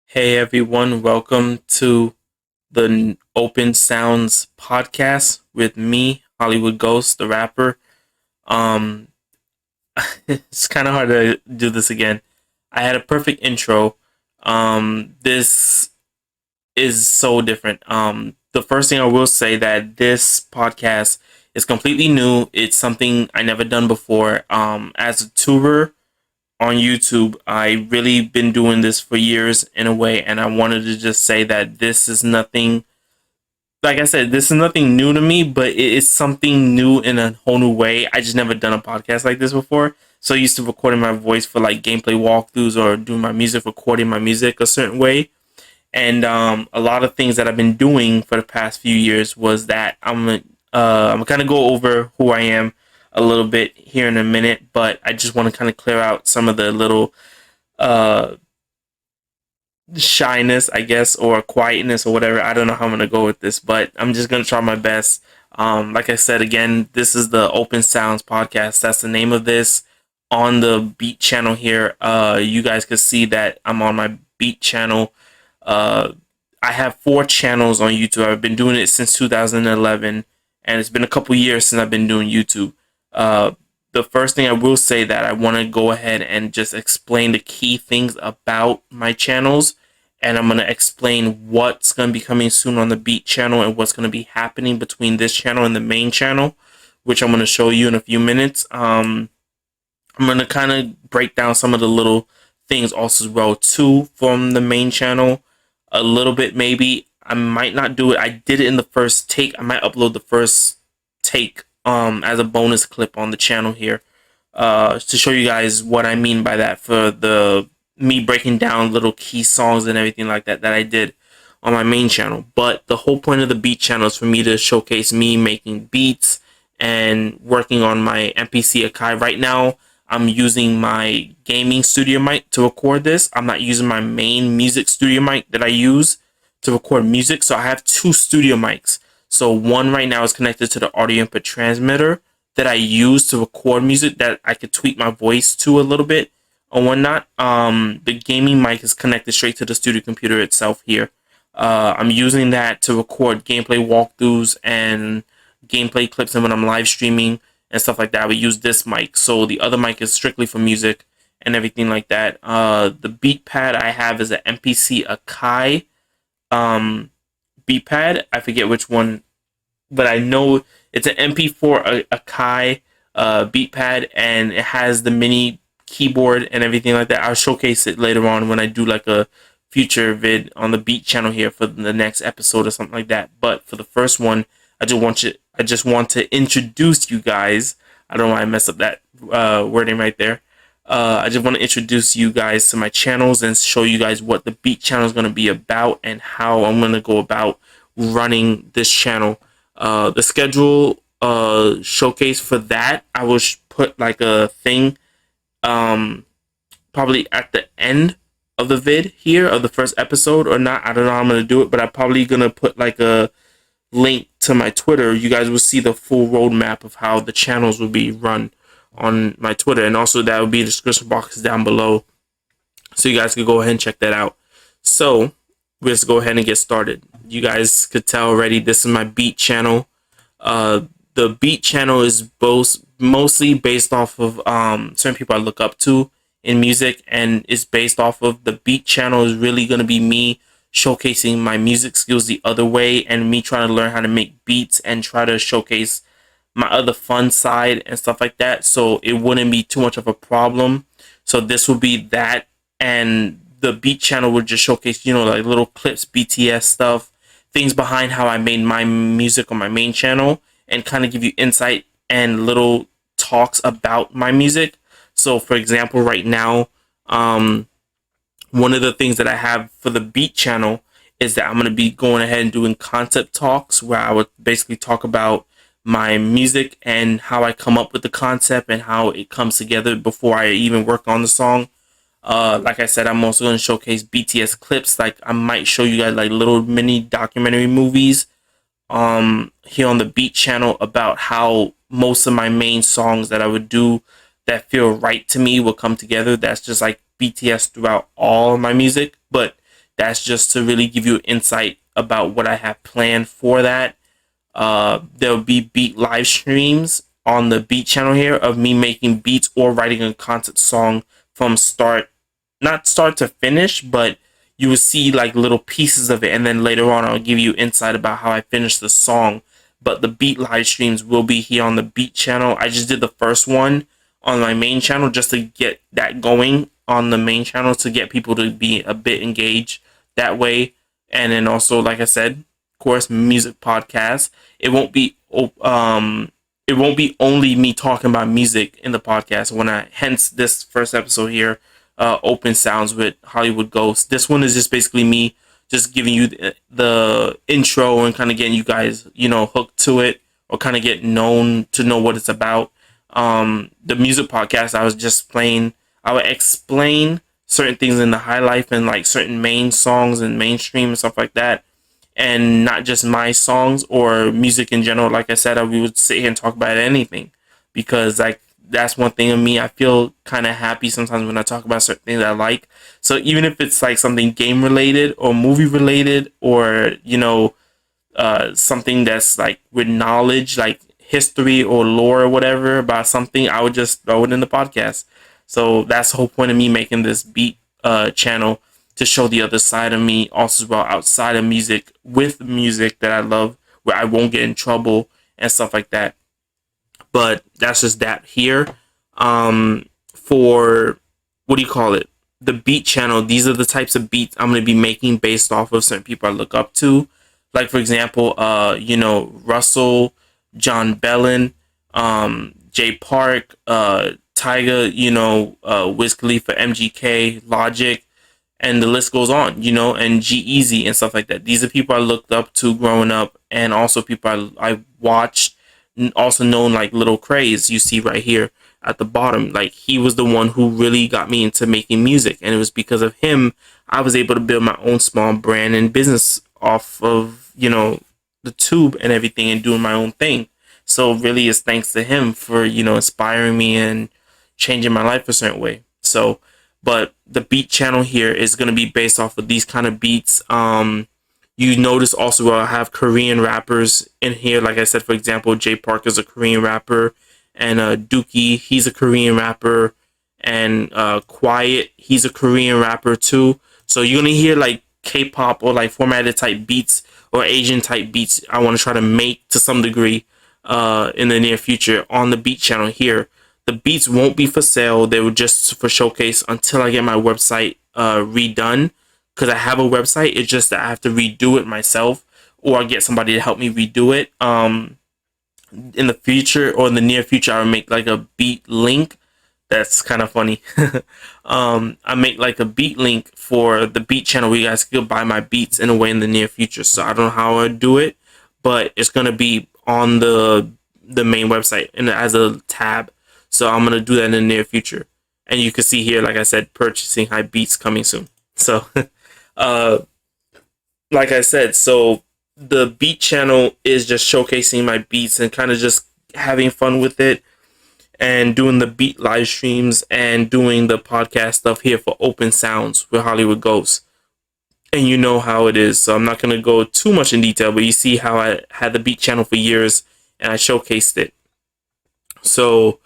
Hey everyone, welcome to the Open Sounds podcast with me, Hollywood Ghost, the rapper. Um, it's kind of hard to do this again. I had a perfect intro. This is so different. The first thing I will say that this podcast is completely new. It's something I never done before. As a tuber on YouTube. I really been doing this for years in a way, and I wanted to just say that this is nothing. Like I said, this is nothing new to me, but it is something new in a whole new way. I just never done a podcast like this before. So I used to recording my voice for like gameplay walkthroughs or doing my music, recording my music a certain way. And a lot of things that I've been doing for the past few years was that I'm gonna go over who I am a little bit here in a minute, but I just want to kind of clear out some of the little uh, shyness, I guess, or quietness or whatever. I don't know how I'm gonna go with this, but I'm just gonna try my best. Like I said again, this is the Open Sounds podcast. That's the name of this on the Beat channel here. You guys can see that I'm on my Beat channel. Uh, I have 4 channels on YouTube. I've been doing it since 2011, and it's been a couple years since I've been doing YouTube. Uh, the first thing I will say that I want to go ahead and just explain the key things about my channels, and I'm going to explain what's going to be coming soon on the Beat channel and what's going to be happening between this channel and the main channel, which I'm going to show you in a few minutes. I'm going to kind of break down some of the little things also as well too from the main channel a little bit. Maybe I might not do it. I did it in the first take. I might upload the first take as a bonus clip on the channel here to show you guys what I mean by that for the me breaking down little key songs and everything like that that I did on my main channel. But the whole point of the Beat channel is for me to showcase me making beats and working on my MPC Akai. Right now I'm using my gaming studio mic to record this. I'm not using my main music studio mic that I use to record music. So I have 2 studio mics. So one right now is connected to the audio input transmitter that I use to record music that I could tweak my voice to a little bit and whatnot. The gaming mic is connected straight to the studio computer itself here. I'm using that to record gameplay walkthroughs and gameplay clips, and when I'm live streaming and stuff like that, we use this mic. So the other mic is strictly for music and everything like that. The beat pad I have is an MPC Akai beat pad. I forget which one, but I know it's an MP4 Akai beat pad, and it has the mini keyboard and everything like that. I'll showcase it later on when I do like a future vid on the Beat channel here for the next episode or something like that. But for the first one, I just want to introduce you guys. I don't know why I messed up that wording right there. I just want to introduce you guys to my channels and show you guys what the Beat channel is going to be about and how I'm going to go about running this channel. The schedule showcase for that, I will put like a thing probably at the end of the vid here of the first episode or not. I don't know how I'm going to do it, but I'm probably going to put like a link to my Twitter. You guys will see the full roadmap of how the channels will be run on my Twitter, and also that will be in the description box down below, so you guys can go ahead and check that out. So let's go ahead and get started. You guys could tell already, this is my Beat channel. The Beat channel is mostly based off of certain people I look up to in music, and it's based off of the Beat channel is really going to be me showcasing my music skills the other way, and me trying to learn how to make beats and try to showcase my other fun side and stuff like that. So it wouldn't be too much of a problem. So this will be that, and the Beat channel would just showcase, like little clips, BTS stuff, things behind how I made my music on my main channel, and kind of give you insight and little talks about my music. So for example, right now, one of the things that I have for the Beat channel is that I'm going to be going ahead and doing concept talks where I would basically talk about my music and how I come up with the concept and how it comes together before I even work on the song. Like I said, I'm also going to showcase BTS clips. Like I might show you guys like little mini documentary movies here on the Beat channel about how most of my main songs that I would do that feel right to me will come together. That's just like BTS throughout all my music, but That's just to really give you insight about what I have planned for that. There'll be beat live streams on the beat channel here of me making beats or writing a concept song from start, not start to finish, but you will see like little pieces of it, and then later on I'll give you insight about how I finished the song. But the beat live streams will be here on the beat channel. I just did the first one on my main channel just to get that going on the main channel, to get people to be a bit engaged that way. And then also, like I said, of course, music podcast. It won't be only me talking about music in the podcast. Hence this first episode here, Open Sounds with Hollywood Ghosts. This one is just basically me just giving you the intro and kind of getting you guys, hooked to it, or kind of get known to know what it's about. The music podcast, I would explain certain things in the highlife and like certain main songs and mainstream and stuff like that, and not just my songs or music in general. Like I said, we would sit here and talk about anything, because like that's one thing of me. I feel kind of happy sometimes when I talk about certain things I like. So even if it's like something game related or movie related, or something that's like with knowledge, like history or lore or whatever about something, I would just throw it in the podcast. So that's the whole point of me making this beat channel, to show the other side of me also as well, outside of music, with music that I love, where I won't get in trouble and stuff like that. But that's just that here. For, what do you call it? The beat channel, these are the types of beats I'm going to be making based off of certain people I look up to. Like, for example, Russell, John Bellin, Jay Park, Tyga, Wiz Khalifa, MGK, Logic, and the list goes on, and G-Eazy and stuff like that. These are people I looked up to growing up, and also people I watched, also known like Little Craze, you see right here at the bottom. Like, he was the one who really got me into making music, and it was because of him I was able to build my own small brand and business off of, the tube and everything, and doing my own thing. So really it's thanks to him for, inspiring me and changing my life a certain way. So, but the beat channel here is going to be based off of these kind of beats. You notice also I have Korean rappers in here. Like I said, for example, Jay Park is a Korean rapper, and Dookie, he's a Korean rapper, and Quiet, he's a Korean rapper too. So you're going to hear like K-pop or like formatted type beats or Asian type beats I want to try to make to some degree in the near future on the beat channel here. The beats won't be for sale. They were just for showcase until I get my website redone, because I have a website. It's just that I have to redo it myself, or get somebody to help me redo it. In the future, or in the near future, I'll make like a beat link. That's kind of funny. I make like a beat link for the beat channel where you guys can buy my beats in a way in the near future. So I don't know how I do it, but it's gonna be on the main website and as a tab. So I'm gonna do that in the near future. And you can see here, like I said, purchasing high beats coming soon. So, like I said, so the beat channel is just showcasing my beats and kind of just having fun with it, and doing the beat live streams and doing the podcast stuff here for Open Sounds with Hollywood Ghosts. And you know how it is, so I'm not going to go too much in detail, but you see how I had the beat channel for years and I showcased it. So,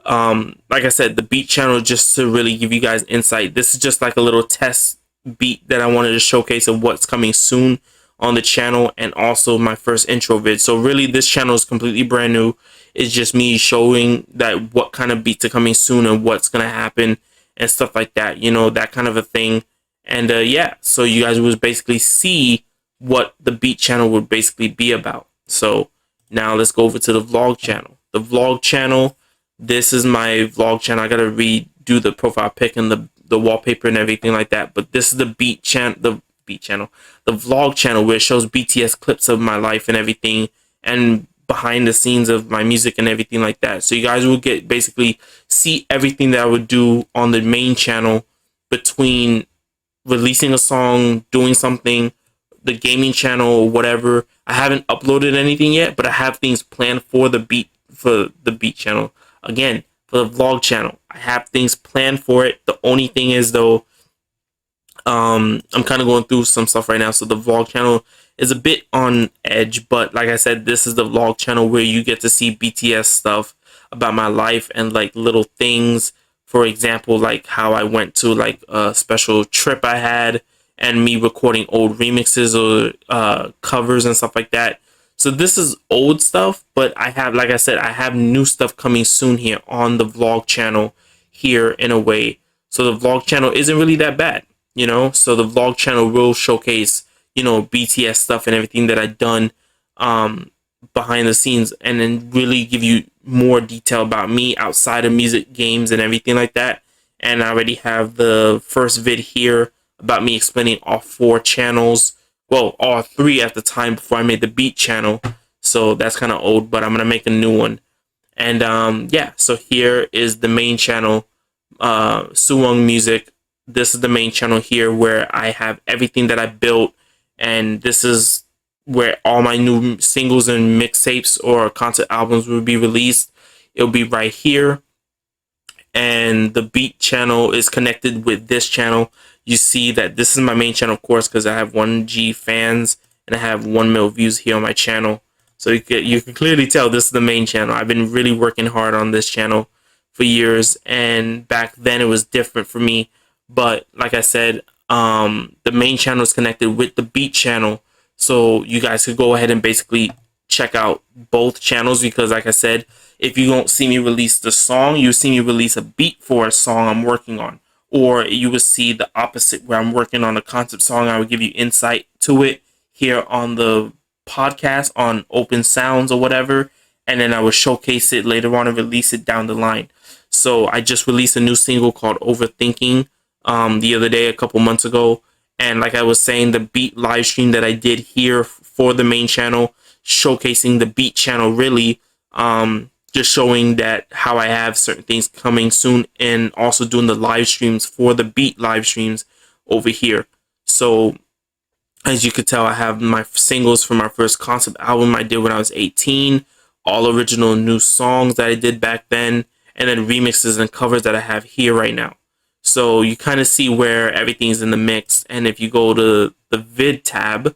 like I said, the beat channel, just to really give you guys insight. This is just like a little test beat that I wanted to showcase of what's coming soon on the channel, and also my first intro vid. So really, this channel is completely brand new. It's just me showing that what kind of beats are coming soon and what's gonna happen and stuff like that. That kind of a thing. And yeah, so you guys would basically see what the beat channel would basically be about. So now let's go over to the vlog channel. The vlog channel. This is my vlog channel. I gotta redo the profile pic and the wallpaper and everything like that. But this is the beat channel. The vlog channel, where it shows BTS clips of my life and everything, and behind the scenes of my music and everything like that. So you guys will get basically see everything that I would do on the main channel, between releasing a song, doing something, the gaming channel, or whatever. I haven't uploaded anything yet, but I have things planned for the beat channel. Again, for the vlog channel, I have things planned for it. The only thing is, though, I'm kind of going through some stuff right now, so the vlog channel is a bit on edge, but like I said, this is the vlog channel where you get to see BTS stuff about my life and like little things. For example, like how I went to like a special trip I had, and me recording old remixes or covers and stuff like that. So this is old stuff, but I have, like I said, I have new stuff coming soon here on the vlog channel here in a way. So the vlog channel isn't really that bad, you know. So the vlog channel will showcase, you know, BTS stuff and everything that I've done behind the scenes, and then really give you more detail about me outside of music, games, and everything like that. And I already have the first vid here about me explaining all 4 channels. Well, all 3 at the time before I made the beat channel. So that's kind of old, but I'm gonna make a new one. And yeah, so here is the main channel, Suwon Music. This is the main channel here where I have everything that I built, and this is where all my new singles and mixtapes or concept albums will be released. It'll be right here. And the beat channel is connected with this channel. You see that this is my main channel, of course, because I have 1G fans and I have 1 mil views here on my channel. So you can clearly tell this is the main channel. I've been really working hard on this channel for years, and back then it was different for me. But like I said, the main channel is connected with the beat channel, so you guys could go ahead and basically check out both channels, because like I said, if you don't see me release the song, you see me release a beat for a song I'm working on, or you will see the opposite where I'm working on a concept song. I will give you insight to it here on the podcast on Open Sounds or whatever, and then I will showcase it later on and release it down the line. So I just released a new single called Overthinking the other day, a couple months ago. And like I was saying, the beat live stream that I did here for the main channel, showcasing the beat channel, really just showing that how I have certain things coming soon, and also doing the live streams for the beat live streams over here. So as you could tell, I have my singles from my first concept album I did when I was 18, all original new songs that I did back then, and then remixes and covers that I have here right now. So you kind of see where everything's in the mix. And if you go to the vid tab,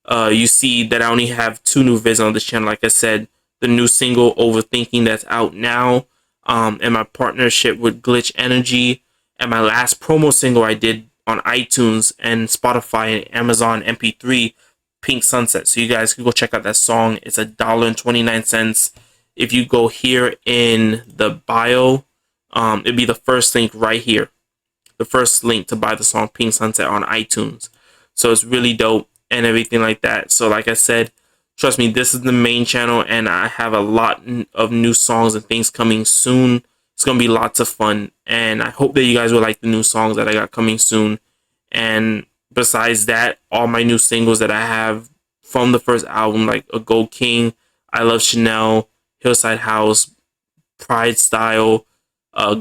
you see that I only have 2 new vids on this channel. Like I said, the new single Overthinking that's out now, and my partnership with Glitch Energy, and my last promo single I did on iTunes and Spotify and Amazon MP3, Pink Sunset. So you guys can go check out that song. It's $1.29. If you go here in the bio, it'd be the first link right here. The first link to buy the song Pink Sunset on iTunes. So it's really dope and everything like that. So like I said, trust me, this is the main channel, and I have a lot of new songs and things coming soon. It's going to be lots of fun, and I hope that you guys will like the new songs that I got coming soon. And besides that, all my new singles that I have from the first album, like A Gold King, I Love Chanel, Hillside House, Pride Style,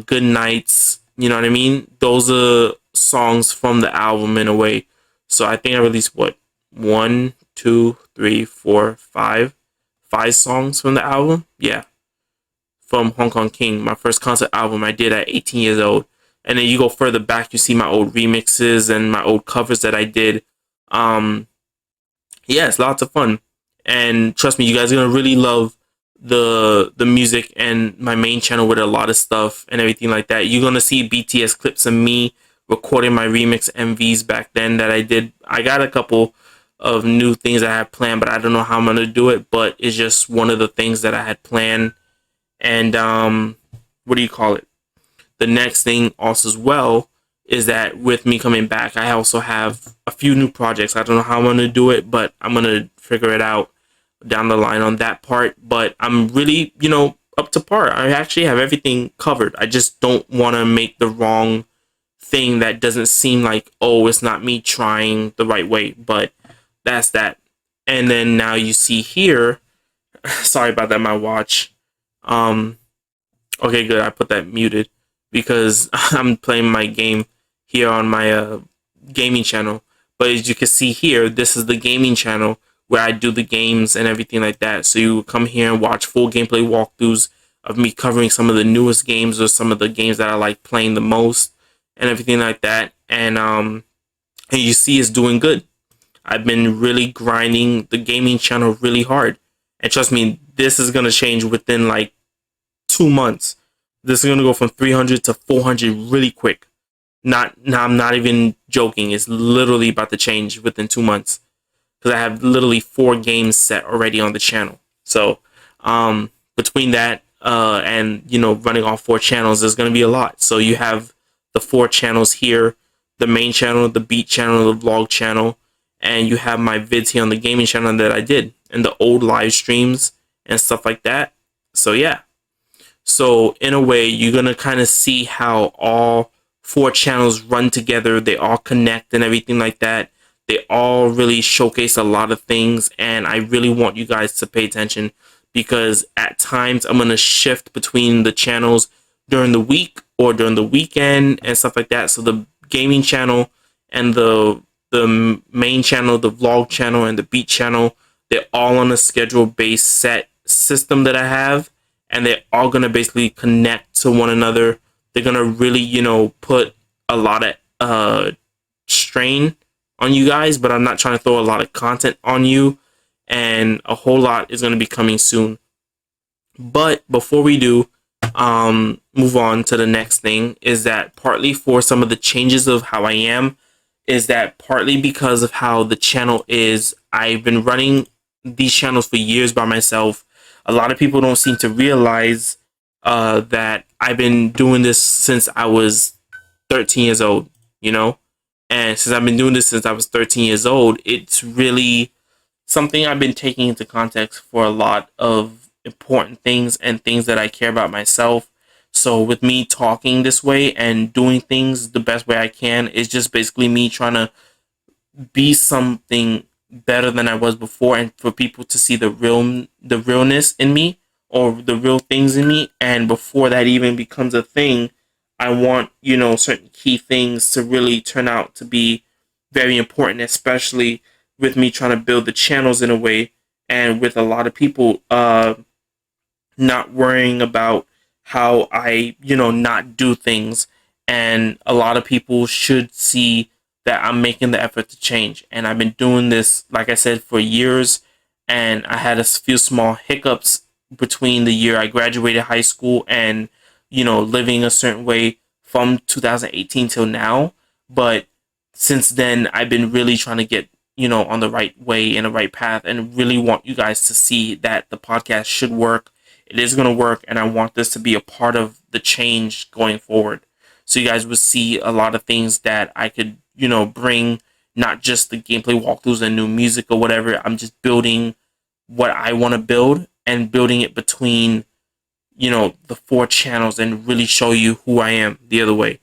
Good Nights, you know what I mean? Those are songs from the album in a way. So I think I released, what, 1, 2, 3, 4, 5 songs from the album? Yeah. From Hong Kong King, my first concert album I did at 18 years old. And then you go further back, you see my old remixes and my old covers that I did. Yeah, it's lots of fun. And trust me, you guys are going to really love the music and my main channel with a lot of stuff and everything like that. You're going to see BTS clips of me recording my remix MVs back then that I did. I got a couple of new things I had planned, but I don't know how I'm going to do it. But it's just one of the things that I had planned. And what do you call it? The next thing also as well is that with me coming back, I also have a few new projects. I don't know how I'm going to do it, but I'm going to figure it out down the line on that part. But I'm really, you know, up to par. I actually have everything covered. I just don't want to make the wrong thing that doesn't seem like, oh, it's not me trying the right way. But that's that. And then now you see here, sorry about that, my watch. Okay, good. I put that muted because I'm playing my game here on my gaming channel. But as you can see here, this is the gaming channel where I do the games and everything like that. So you come here and watch full gameplay walkthroughs of me covering some of the newest games or some of the games that I like playing the most and everything like that. And and you see it's doing good. I've been really grinding the gaming channel really hard. And trust me, this is going to change within like 2 months. This is going to go from 300 to 400 really quick. I'm not even joking. It's literally about to change within 2 months because I have literally 4 games set already on the channel. So, between that and running all 4 channels, there's going to be a lot. So you have the 4 channels here: the main channel, the beat channel, the vlog channel, and you have my vids here on the gaming channel that I did, and the old live streams and stuff like that. So yeah. So in a way, you're gonna kind of see how all 4 channels run together. They all connect and everything like that. They all really showcase a lot of things, and I really want you guys to pay attention because at times I'm gonna shift between the channels during the week or during the weekend and stuff like that. So the gaming channel and the main channel, the vlog channel, and the beat channel, they're all on a schedule based set system that I have, and they're all gonna basically connect to one another. They're gonna really, put a lot of strain on you guys, but I'm not trying to throw a lot of content on you, and a whole lot is gonna be coming soon. But before we do move on to the next thing, is that partly for some of the changes of how I am, is that partly because of how the channel is. I've been running these channels for years by myself. A lot of people don't seem to realize that I've been doing this since I was 13 years old, And since I've been doing this since I was 13 years old, it's really something I've been taking into context for a lot of important things and things that I care about myself. So with me talking this way and doing things the best way I can, is just basically me trying to be something better than I was before, and for people to see the realness in me, or the real things in me. And before that even becomes a thing, I want, certain key things to really turn out to be very important, especially with me trying to build the channels in a way, and with a lot of people not worrying about how I, not do things. And a lot of people should see that I'm making the effort to change. And I've been doing this, like I said, for years. And I had a few small hiccups between the year I graduated high school and, living a certain way from 2018 till now. But since then, I've been really trying to get, on the right way and the right path, and really want you guys to see that the podcast should work. It is going to work, and I want this to be a part of the change going forward. So you guys would see a lot of things that I could, bring, not just the gameplay walkthroughs and new music or whatever. I'm just building what I want to build, and building it between, the 4 channels, and really show you who I am the other way.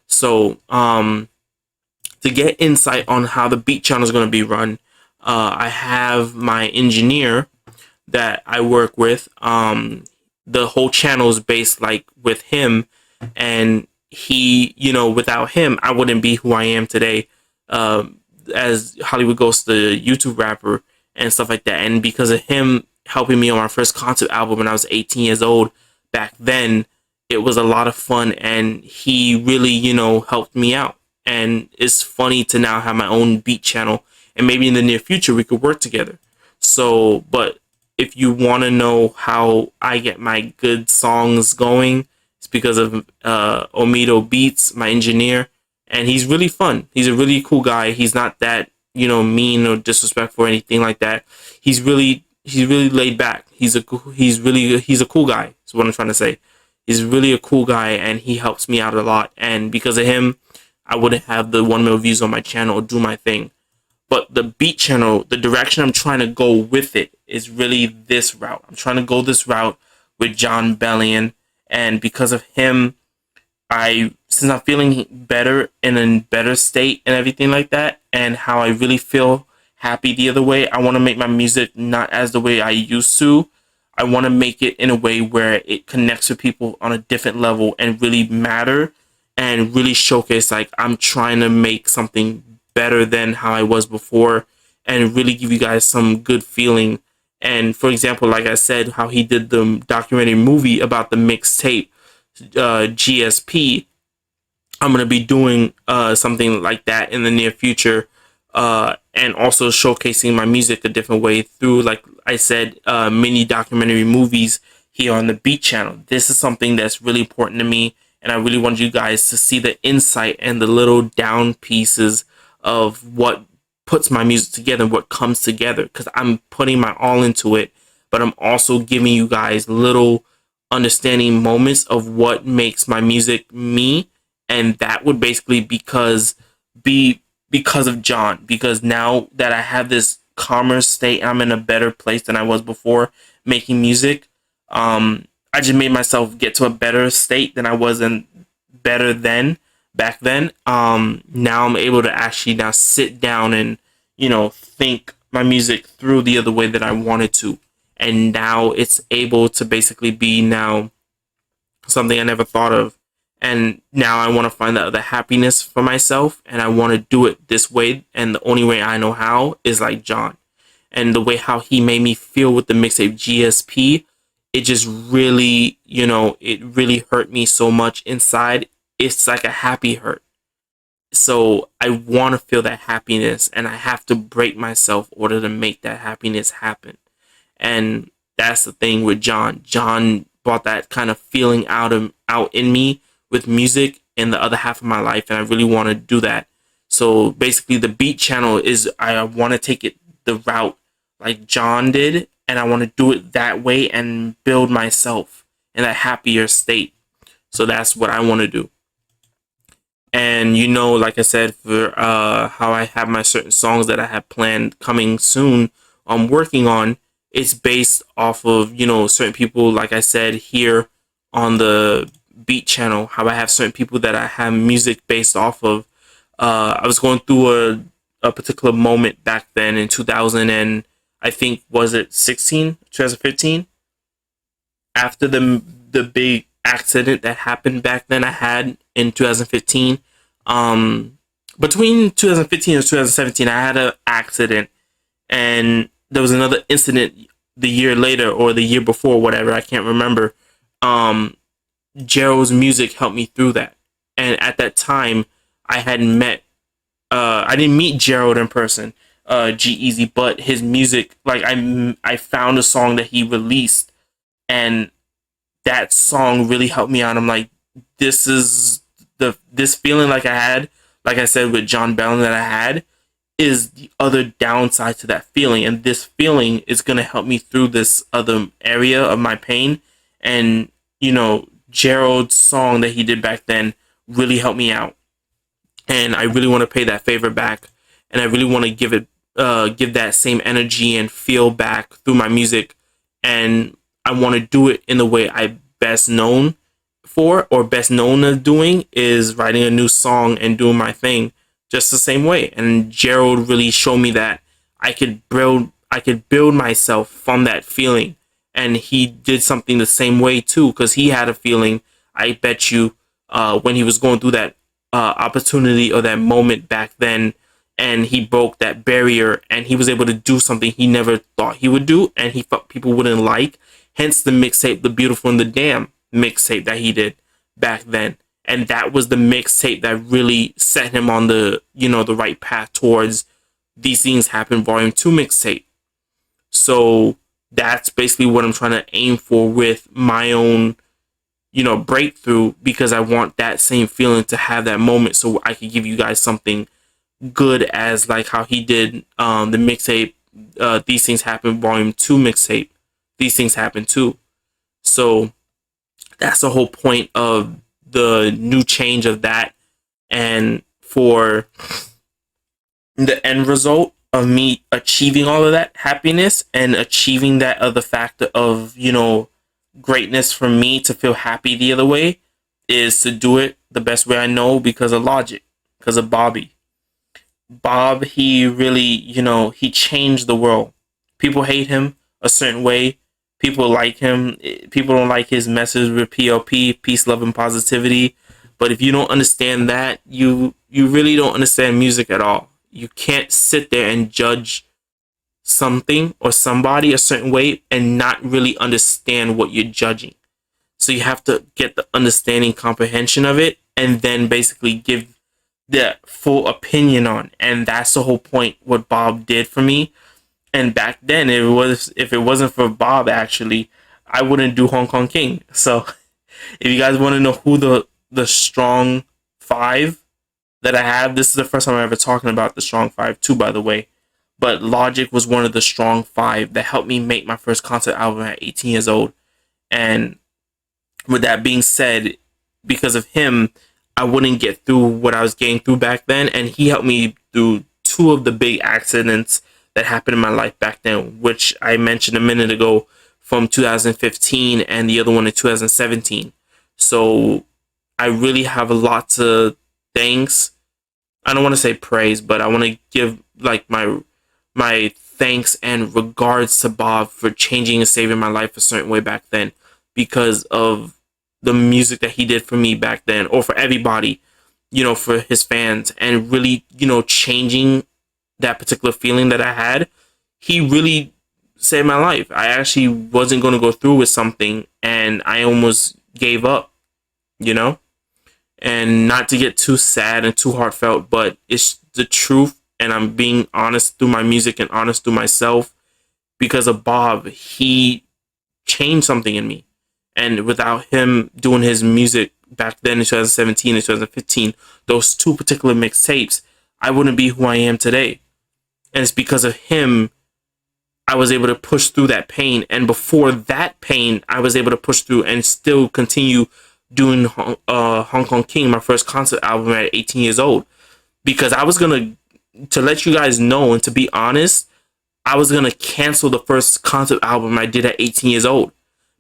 So, to get insight on how the beat channel is going to be run, I have my engineer that I work with. The whole channel is based like with him, and he, without him, I wouldn't be who I am today, as Hollywood Ghost, the YouTube rapper and stuff like that. And because of him helping me on my first concept album when I was 18 years old back then, it was a lot of fun, and he really, helped me out. And it's funny to now have my own beat channel, and maybe in the near future we could work together. So, but if you want to know how I get my good songs going, it's because of Omido Beats, my engineer, and he's really fun. He's a really cool guy. He's not that, mean or disrespectful or anything like that. He's really laid back. He's a cool guy. Is what I'm trying to say. He's really a cool guy, and he helps me out a lot. And because of him, I wouldn't have the 1 million views on my channel or do my thing. But the beat channel, the direction I'm trying to go with it is really this route. I'm trying to go this route with John Bellion, and because of him, since I'm feeling better, in a better state and everything like that, and how I really feel happy the other way, I want to make my music not as the way I used to. I want to make it in a way where it connects with people on a different level and really matter, and really showcase like I'm trying to make something better than how I was before, and really give you guys some good feeling. And for example, like I said, how he did the documentary movie about the mixtape GSP, I'm gonna be doing something like that in the near future, and also showcasing my music a different way through, like I said, mini documentary movies here on the Beat channel. This is something that's really important to me, and I really want you guys to see the insight and the little down pieces of what puts my music together and what comes together, because I'm putting my all into it, but I'm also giving you guys little understanding moments of what makes my music me. And that would basically be because of John, because now that I have this calmer state, I'm in a better place than I was before making music. I just made myself get to a better state than I was in better then back then. Now I'm able to actually now sit down and, think my music through the other way that I wanted to. And now it's able to basically be now something I never thought of. And now I want to find out the happiness for myself, and I want to do it this way. And the only way I know how is like John. And the way how he made me feel with the mixtape GSP, it just really, it really hurt me so much inside. It's like a happy hurt. So I want to feel that happiness, and I have to break myself in order to make that happiness happen. And that's the thing with John. John brought that kind of feeling out in me with music in the other half of my life, and I really want to do that. So basically, the Beat channel is, I want to take it the route like John did, and I want to do it that way and build myself in a happier state. So that's what I want to do. And like I said, for how I have my certain songs that I have planned coming soon, I'm working on, it's based off of, certain people, like I said, here on the Beat channel, how I have certain people that I have music based off of. I was going through a particular moment back then in 2000, and I think, was it 2015? After the big accident that happened back then I had in 2015. Between 2015 and 2017, I had an accident, and there was another incident the year later or the year before, whatever, I can't remember. Gerald's music helped me through that. And at that time, I didn't meet Gerald in person, G-Eazy, but his music, like I found a song that he released, and that song really helped me out. I'm like, this feeling like I had, like I said, with John Bellin that I had, is the other downside to that feeling. And this feeling is going to help me through this other area of my pain. And, Gerald's song that he did back then really helped me out. And I really want to pay that favor back. And I really want to give that same energy and feel back through my music. And I want to do it in the way I best known for, or best known as doing, is writing a new song and doing my thing just the same way. And Gerald really showed me that I could build myself from that feeling. And he did something the same way too, because he had a feeling, I bet you, when he was going through that opportunity or that moment back then, and he broke that barrier, and he was able to do something he never thought he would do, and he thought people wouldn't like. Hence the mixtape, The Beautiful and the Damn mixtape that he did back then. And that was the mixtape that really set him on the right path towards These Things Happen Volume 2 mixtape. So that's basically what I'm trying to aim for with my own, breakthrough, because I want that same feeling to have that moment, so I can give you guys something good, as like how he did the mixtape, These Things Happen Volume 2 mixtape. These Things Happen too. So that's the whole point of the new change of that. And for the end result of me achieving all of that happiness and achieving that other factor of, greatness for me to feel happy the other way, is to do it the best way I know, because of Logic, because of Bobby. Bob, he really, he changed the world. People hate him a certain way. People like him. People don't like his message with PLP, peace, love, and positivity. But if you don't understand that, you really don't understand music at all. You can't sit there and judge something or somebody a certain way and not really understand what you're judging. So you have to get the understanding comprehension of it and then basically give the full opinion on. And that's the whole point what Bob did for me. And back then, if it wasn't for Bob, actually, I wouldn't do Hong Kong King. So if you guys want to know who the strong five that I have, this is the first time I'm ever talking about the strong five too, by the way. But Logic was one of the strong five that helped me make my first concert album at 18 years old. And with that being said, because of him, I wouldn't get through what I was getting through back then. And he helped me through two of the big accidents that happened in my life back then, which I mentioned a minute ago, from 2015 and the other one in 2017. So I really have a lot to thanks. I don't want to say praise, but I want to give like my thanks and regards to Bob for changing and saving my life a certain way back then, because of the music that he did for me back then, or for everybody, for his fans, and really, changing that particular feeling that I had. He really saved my life. I actually wasn't going to go through with something, and I almost gave up, and not to get too sad and too heartfelt, but it's the truth, and I'm being honest through my music and honest through myself. Because of Bob, he changed something in me. And without him doing his music back then in 2017 and 2015, those two particular mixtapes, I wouldn't be who I am today. And it's because of him I was able to push through that pain. And before that pain, I was able to push through and still continue doing Hong Kong King, my first concert album at 18 years old. Because I was going to let you guys know, and to be honest, I was going to cancel the first concert album I did at 18 years old,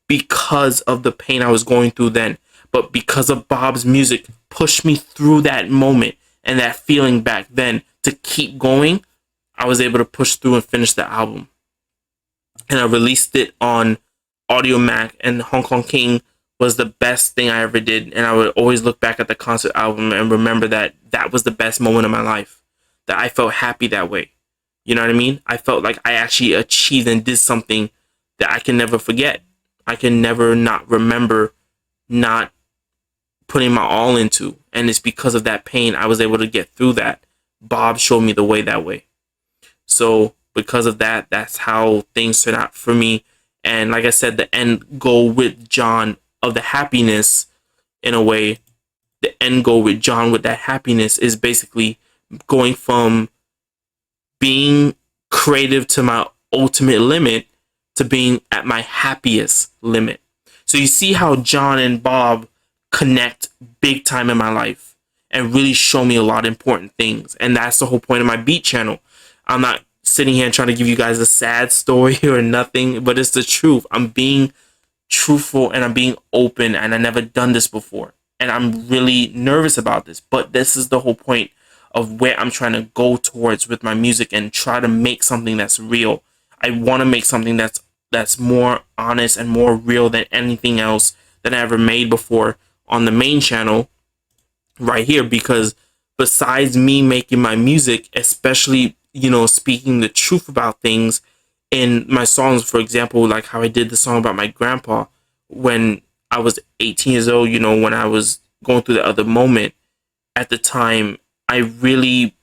because of the pain I was going through then. But because of Bob's music pushed me through that moment and that feeling back then to keep going, I was able to push through and finish the album. And I released it on Audio Mac, and Hong Kong King was the best thing I ever did. And I would always look back at the concert album and remember that that was the best moment of my life, that I felt happy that way. You know what I mean? I felt like I actually achieved and did something that I can never forget. I can never not remember not putting my all into. And it's because of that pain I was able to get through that. Bob showed me the way that way. So because of that, that's how things turned out for me. And like I said, the end goal with John of the happiness, in a way, the end goal with John with that happiness is basically going from being creative to my ultimate limit to being at my happiest limit. So you see how John and Bob connect big time in my life and really show me a lot of important things. And that's the whole point of my beat channel. I'm not sitting here trying to give you guys a sad story or nothing, but it's the truth. I'm being truthful and I'm being open, and I never done this before. And I'm really nervous about this, but this is the whole point of where I'm trying to go towards with my music, and try to make something that's real. I want to make something that's more honest and more real than anything else that I ever made before on the main channel right here. Because besides me making my music, especially, speaking the truth about things in my songs, for example, like how I did the song about my grandpa when I was 18 years old, when I was going through the other moment at the time, I really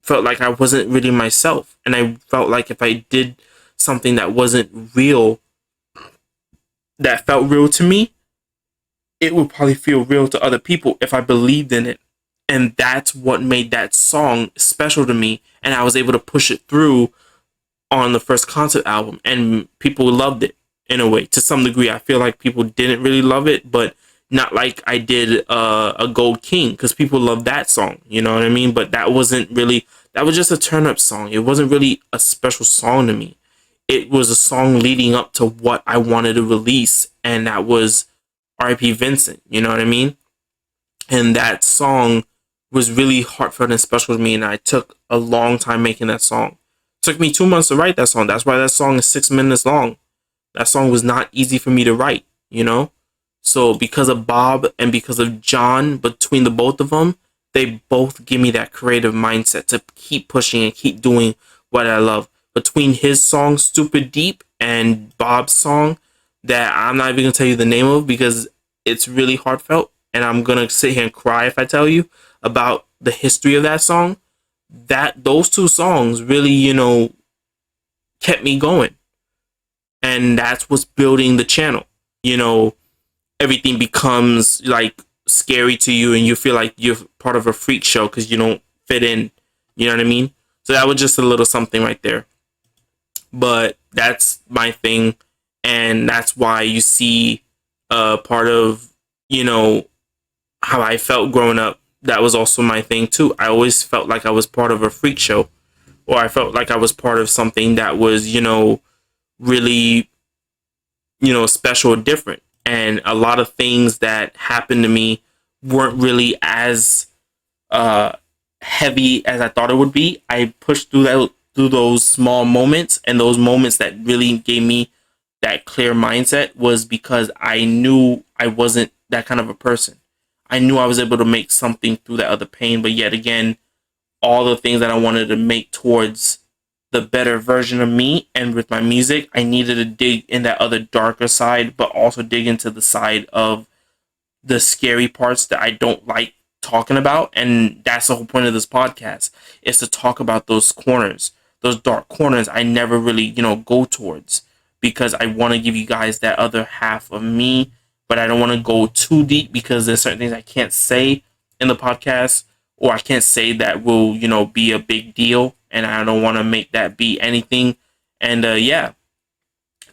felt like I wasn't really myself. And I felt like if I did something that wasn't real, that felt real to me, it would probably feel real to other people if I believed in it. And that's what made that song special to me. And I was able to push it through on the first concert album. And people loved it in a way. To some degree, I feel like people didn't really love it, but not like I did a Gold King, because people love that song. You know what I mean? But that wasn't really, that was just a turn up song. It wasn't really a special song to me. It was a song leading up to what I wanted to release. And that was R.I.P. Vincent. You know what I mean? And that song was really heartfelt and special to me, and I took a long time making that song. It took me 2 months to write that song. That's why that song is 6 minutes long. That song was not easy for me to write, So because of Bob and because of John, between the both of them, they both give me that creative mindset to keep pushing and keep doing what I love. Between his song Stupid Deep and Bob's song that I'm not even going to tell you the name of because it's really heartfelt, and I'm gonna sit here and cry if I tell you about the history of that song. That those two songs really, kept me going, and that's what's building the channel. You know, everything becomes like scary to you, and you feel like you're part of a freak show because you don't fit in. You know what I mean? So that was just a little something right there. But that's my thing, and that's why you see part of, how I felt growing up. That was also my thing too. I always felt like I was part of a freak show, or I felt like I was part of something that was, really, special or different. And a lot of things that happened to me weren't really as uh, heavy as I thought it would be. I pushed through those small moments, and those moments that really gave me that clear mindset was because I knew I wasn't that kind of a person. I knew I was able to make something through that other pain, but yet again, all the things that I wanted to make towards the better version of me, and with my music, I needed to dig in that other darker side, but also dig into the side of the scary parts that I don't like talking about. And that's the whole point of this podcast, is to talk about those corners, those dark corners I never really, go towards, because I want to give you guys that other half of me, but I don't want to go too deep because there's certain things I can't say in the podcast, or I can't say that will, be a big deal, and I don't want to make that be anything. And yeah,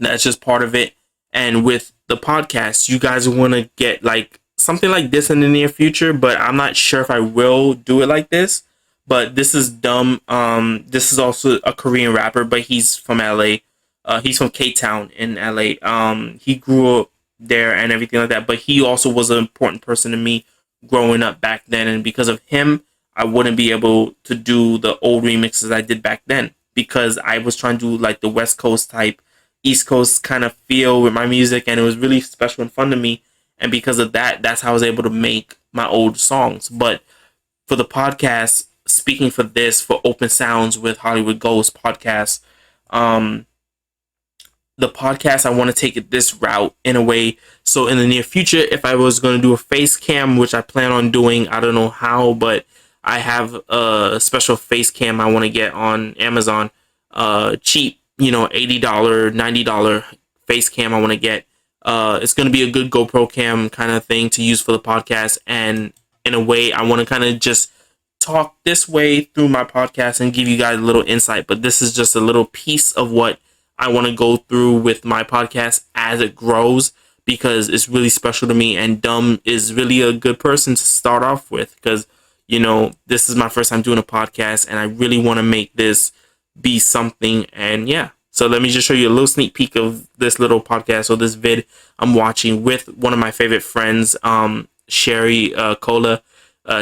that's just part of it. And with the podcast, you guys want to get like something like this in the near future, but I'm not sure if I will do it like this. But this is Dumb. This is also a Korean rapper, but he's from LA. He's from K-Town in LA. He grew up there and everything like that, but he also was an important person to me growing up back then. And because of him, I wouldn't be able to do the old remixes I did back then, because I was trying to do like the West Coast type, East Coast kind of feel with my music, and it was really special and fun to me. And because of that, that's how I was able to make my old songs. But for the podcast, speaking for this, for Open Sounds with Hollywood Ghost podcast, the podcast, I want to take it this route in a way. So in the near future, if I was going to do a face cam, which I plan on doing, I don't know how, but I have a special face cam I want to get on Amazon, cheap, $80, $90 face cam I want to get. It's going to be a good GoPro cam kind of thing to use for the podcast. And in a way, I want to kind of just talk this way through my podcast and give you guys a little insight. But this is just a little piece of what I want to go through with my podcast as it grows, because it's really special to me. And Dumb is really a good person to start off with, because, this is my first time doing a podcast, and I really want to make this be something. And yeah, so let me just show you a little sneak peek of this little podcast, or this vid I'm watching with one of my favorite friends, Sherry Cola.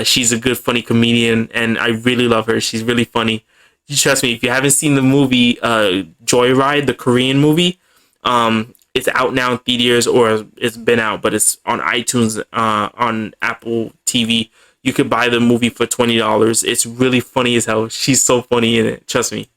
She's a good, funny comedian, and I really love her. She's really funny. You trust me, if you haven't seen the movie Joyride, the Korean movie, it's out now in theaters, or it's been out, but it's on iTunes, on Apple TV. You could buy the movie for $20. It's really funny as hell. She's so funny in it. Trust me.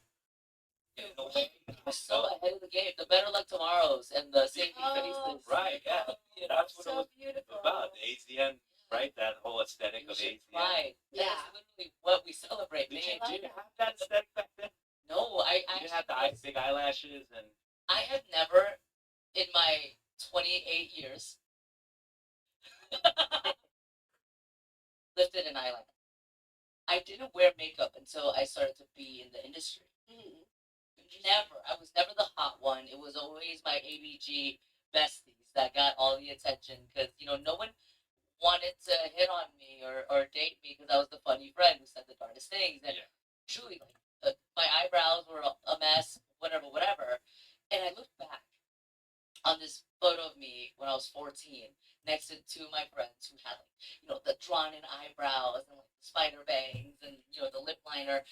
We're so ahead of the game. The Better Luck Tomorrows and the Safety Faces. Right, yeah. That's what So it was beautiful. about. The ATN, right? That whole aesthetic You of should ATN. fly. Yeah. That's literally what we celebrate, Did man. you have that aesthetic back then? No, I You had the big eyelashes and... I have never, in my 28 years, lifted an eyeliner. I didn't wear makeup until I started to be in the industry. Never. I was never the hot one. It was always my ABG besties that got all the attention, because, no one wanted to hit on me or date me because I was the funny friend who said the darndest things. And truly, my eyebrows were a mess, whatever. And I looked back on this photo of me when I was 14 next to two of my friends who had, the drawn-in eyebrows and, spider bangs and, the lip liner.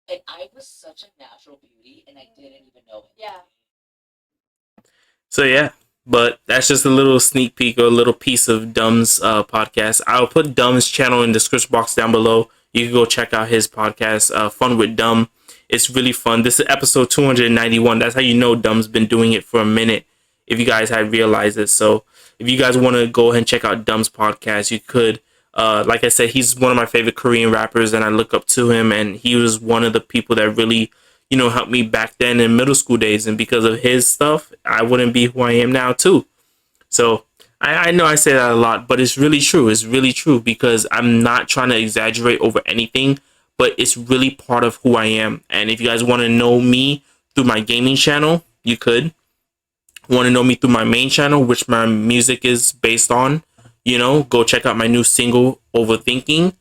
And I was such a natural beauty, and I didn't even know it. Yeah. So yeah, but that's just a little sneak peek, or a little piece of Dumb's podcast. I'll put Dumb's channel in the description box down below. You can go check out his podcast, Fun with Dumb. It's really fun. This is episode 291. That's how you know Dumb's been doing it for a minute, if you guys had realized it. So if you guys want to go ahead and check out Dumb's podcast, you could. Like I said, he's one of my favorite Korean rappers, and I look up to him. And he was one of the people that really, helped me back then in middle school days. And because of his stuff, I wouldn't be who I am now too. So I know I say that a lot, but it's really true. It's really true because I'm not trying to exaggerate over anything, but it's really part of who I am. And if you guys want to know me through my gaming channel, you could. Want to know me through my main channel, which my music is based on, go check out my new single, Overthinking.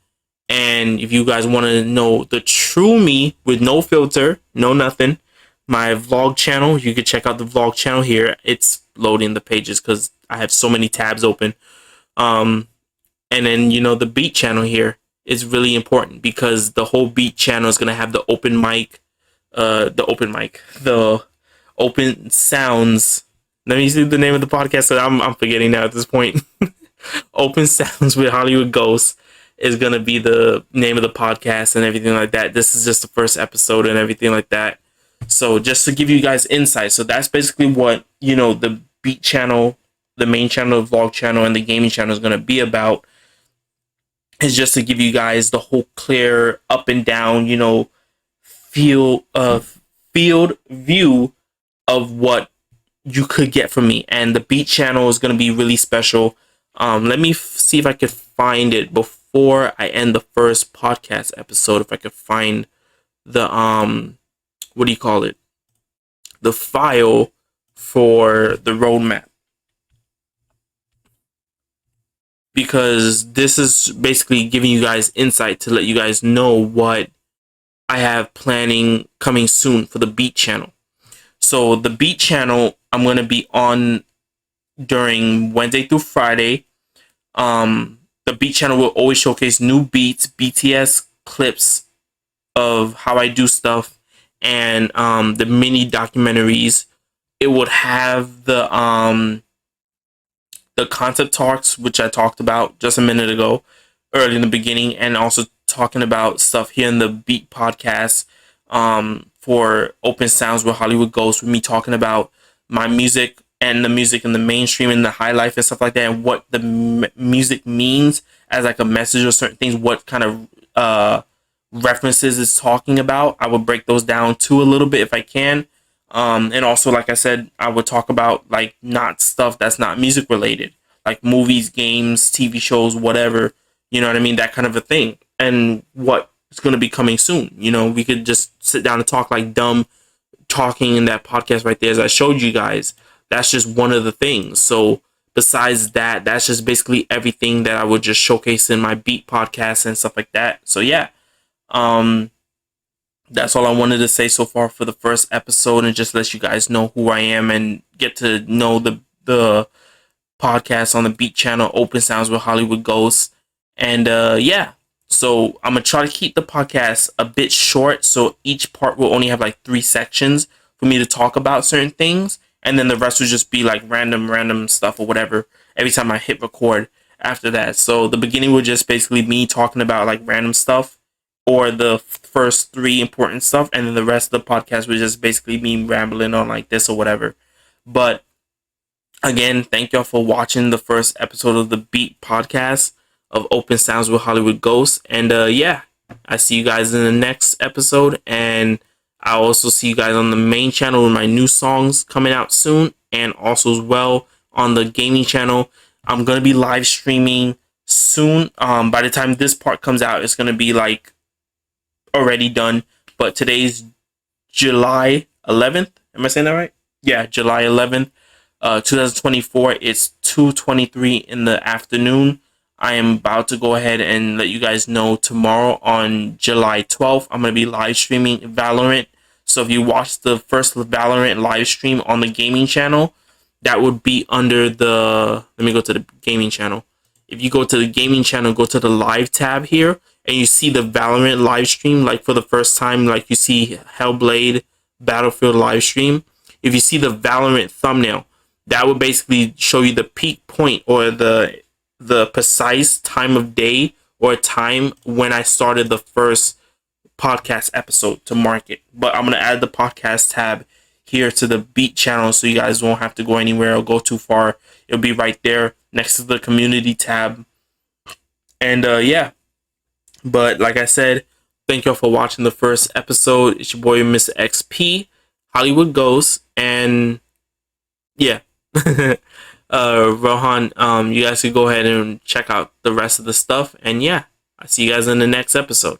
And if you guys want to know the true me with no filter, no nothing, my vlog channel, you could check out the vlog channel here. It's loading the pages because I have so many tabs open. And then, the beat channel here is really important because the whole beat channel is going to have the open sounds. Let me see the name of the podcast. So I'm forgetting now at this point. Open Sounds with Hollywood Ghosts is going to be the name of the podcast and everything like that. This is just the first episode and everything like that. So just to give you guys insight. So that's basically what, the beat channel, the main channel, the vlog channel, and the gaming channel is going to be about. Is just to give you guys the whole clear up and down, field view of what you could get from me. And the beat channel is going to be really special. Let me see if I could find it before I end the first podcast episode. If I could find the what do you call it? The file for the roadmap. Because this is basically giving you guys insight to let you guys know what I have planning coming soon for the beat channel. So the beat channel, I'm going to be on during Wednesday through Friday. The beat channel will always showcase new beats, BTS clips of how I do stuff, and the mini documentaries. It would have the concept talks, which I talked about just a minute ago, early in the beginning, and also talking about stuff here in the Beat podcast for Open Sounds with Hollywood Ghosts, with me talking about my music and the music in the mainstream and the high life and stuff like that, and what the music means as like a message or certain things, what kind of references it's talking about. I will break those down too a little bit if I can. And also, like I said, I would talk about like not stuff that's not music related, like movies, games, TV shows, whatever, you know what I mean? That kind of a thing. And what is going to be coming soon. We could just sit down and talk like Dumb talking in that podcast right there, as I showed you guys. That's just one of the things. So besides that, that's just basically everything that I would just showcase in my Beat podcast and stuff like that. So yeah, that's all I wanted to say so far for the first episode, and just let you guys know who I am and get to know the podcast on the Beat channel, Open Sounds with Hollywood Ghosts. And yeah, so I'm gonna try to keep the podcast a bit short, so each part will only have like 3 sections for me to talk about certain things, and then the rest will just be like random stuff or whatever every time I hit record after that. So the beginning will just basically me talking about like random stuff, or the first 3 important stuff, and then the rest of the podcast was just basically me rambling on like this or whatever. But again, thank y'all for watching the first episode of the Beat podcast of Open Sounds with Hollywood Ghosts. And yeah, I see you guys in the next episode, and I'll also see you guys on the main channel with my new songs coming out soon, and also as well on the gaming channel. I'm gonna be live streaming soon. By the time this part comes out, it's gonna be like already done, but today's July 11th. Am I saying that right? Yeah, July 11th, 2024. It's 2:23 in the afternoon. I am about to go ahead and let you guys know tomorrow on July 12th, I'm going to be live streaming Valorant. So if you watch the first Valorant live stream on the gaming channel, that would be under the, let me go to the gaming channel. If you go to the gaming channel, go to the live tab here, and you see the Valorant live stream, like for the first time, like you see Hellblade Battlefield live stream. If you see the Valorant thumbnail, that would basically show you the peak point, or the precise time of day or time when I started the first podcast episode to market. But I'm going to add the podcast tab here to the Beat channel, so you guys won't have to go anywhere or go too far. It'll be right there next to the community tab. And yeah, but like I said, thank y'all for watching the first episode. It's your boy Mr. XP, Hollywood Ghost, and yeah. Rohan, you guys can go ahead and check out the rest of the stuff, and yeah, I'll see you guys in the next episode.